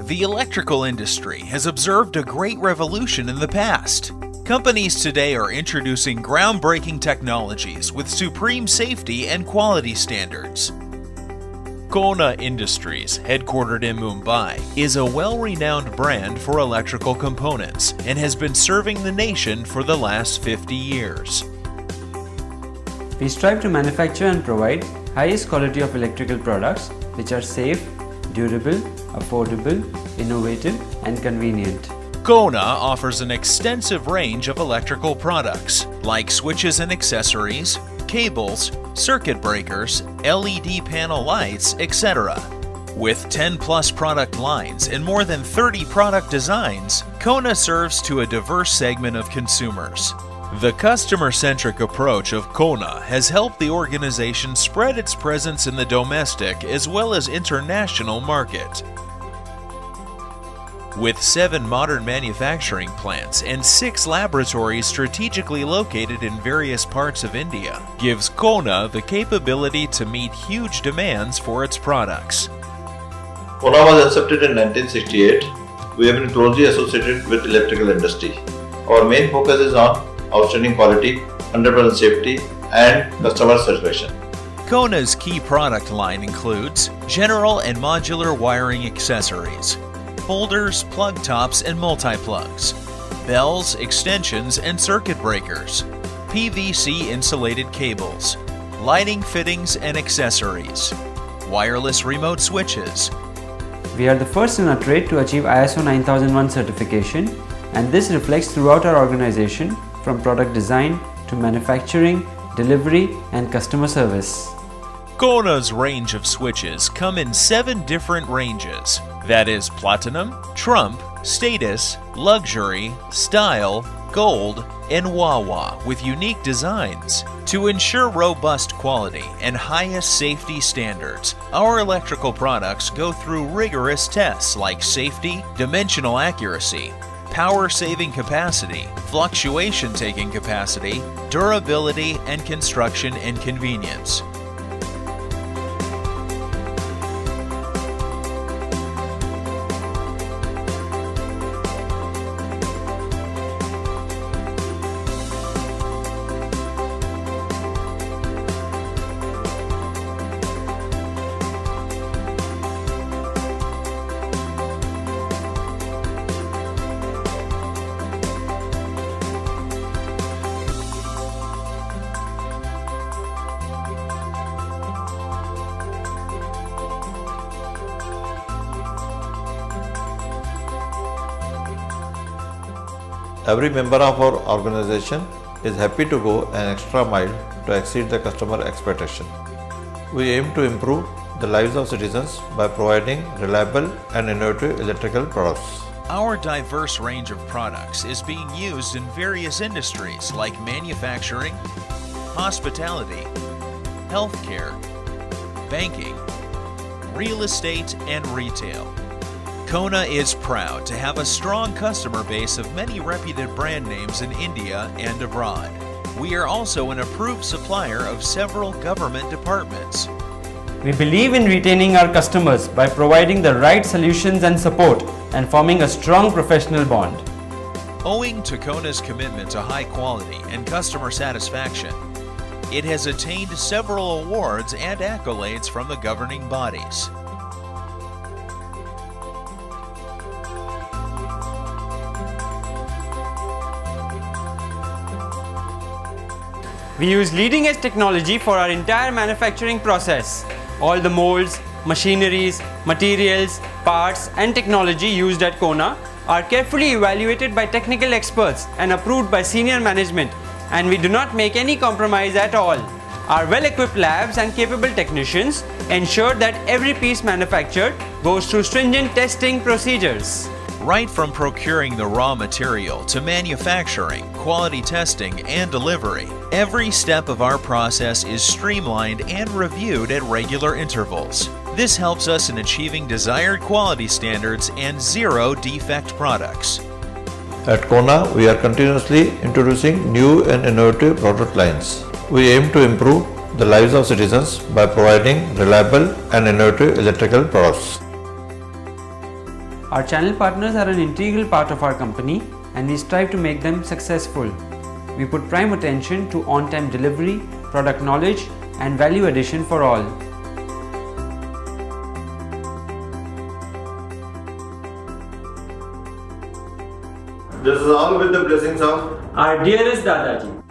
The electrical industry has observed a great revolution in the past. Companies today are introducing groundbreaking technologies with supreme safety and quality standards. CONA Industries, headquartered in Mumbai, is a well-renowned brand for electrical components and has been serving the nation for the last 50 years. We strive to manufacture and provide highest quality of electrical products which are safe, durable, affordable, innovative and convenient. CONA offers an extensive range of electrical products like switches and accessories, cables, circuit breakers, LED panel lights, etc. With 10-plus product lines and more than 30 product designs, CONA serves to a diverse segment of consumers. The customer-centric approach of CONA has helped the organization spread its presence in the domestic as well as international market. With 7 modern manufacturing plants and 6 laboratories strategically located in various parts of India, gives CONA the capability to meet huge demands for its products. CONA was accepted in 1968. We have been closely associated with electrical industry. Our main focus is on outstanding quality, 100% safety and customer satisfaction. CONA's key product line includes general and modular wiring accessories, holders, plug tops and multi-plugs, bells, extensions and circuit breakers, PVC insulated cables, lighting fittings and accessories, wireless remote switches. We are the first in our trade to achieve ISO 9001 certification, and this reflects throughout our organization from product design to manufacturing, delivery and customer service. CONA's range of switches come in 7 different ranges. That is Platinum, Trump, Status, Luxury, Style, Gold, and Wawa with unique designs. To ensure robust quality and highest safety standards, our electrical products go through rigorous tests like safety, dimensional accuracy, power-saving capacity, fluctuation-taking capacity, durability, and construction and convenience. Every member of our organization is happy to go an extra mile to exceed the customer expectation. We aim to improve the lives of citizens by providing reliable and innovative electrical products. Our diverse range of products is being used in various industries like manufacturing, hospitality, healthcare, banking, real estate, and retail. CONA is proud to have a strong customer base of many reputed brand names in India and abroad. We are also an approved supplier of several government departments. We believe in retaining our customers by providing the right solutions and support and forming a strong professional bond. Owing to CONA's commitment to high quality and customer satisfaction, it has attained several awards and accolades from the governing bodies. We use leading-edge technology for our entire manufacturing process. All the molds, machineries, materials, parts and technology used at CONA are carefully evaluated by technical experts and approved by senior management, and we do not make any compromise at all. Our well-equipped labs and capable technicians ensure that every piece manufactured goes through stringent testing procedures. Right from procuring the raw material to manufacturing, quality testing, and delivery, every step of our process is streamlined and reviewed at regular intervals. This helps us in achieving desired quality standards and zero-defect products. At CONA, we are continuously introducing new and innovative product lines. We aim to improve the lives of citizens by providing reliable and innovative electrical products. Our channel partners are an integral part of our company and we strive to make them successful. We put prime attention to on-time delivery, product knowledge and value addition for all. This is all with the blessings of Our dearest Dadaji.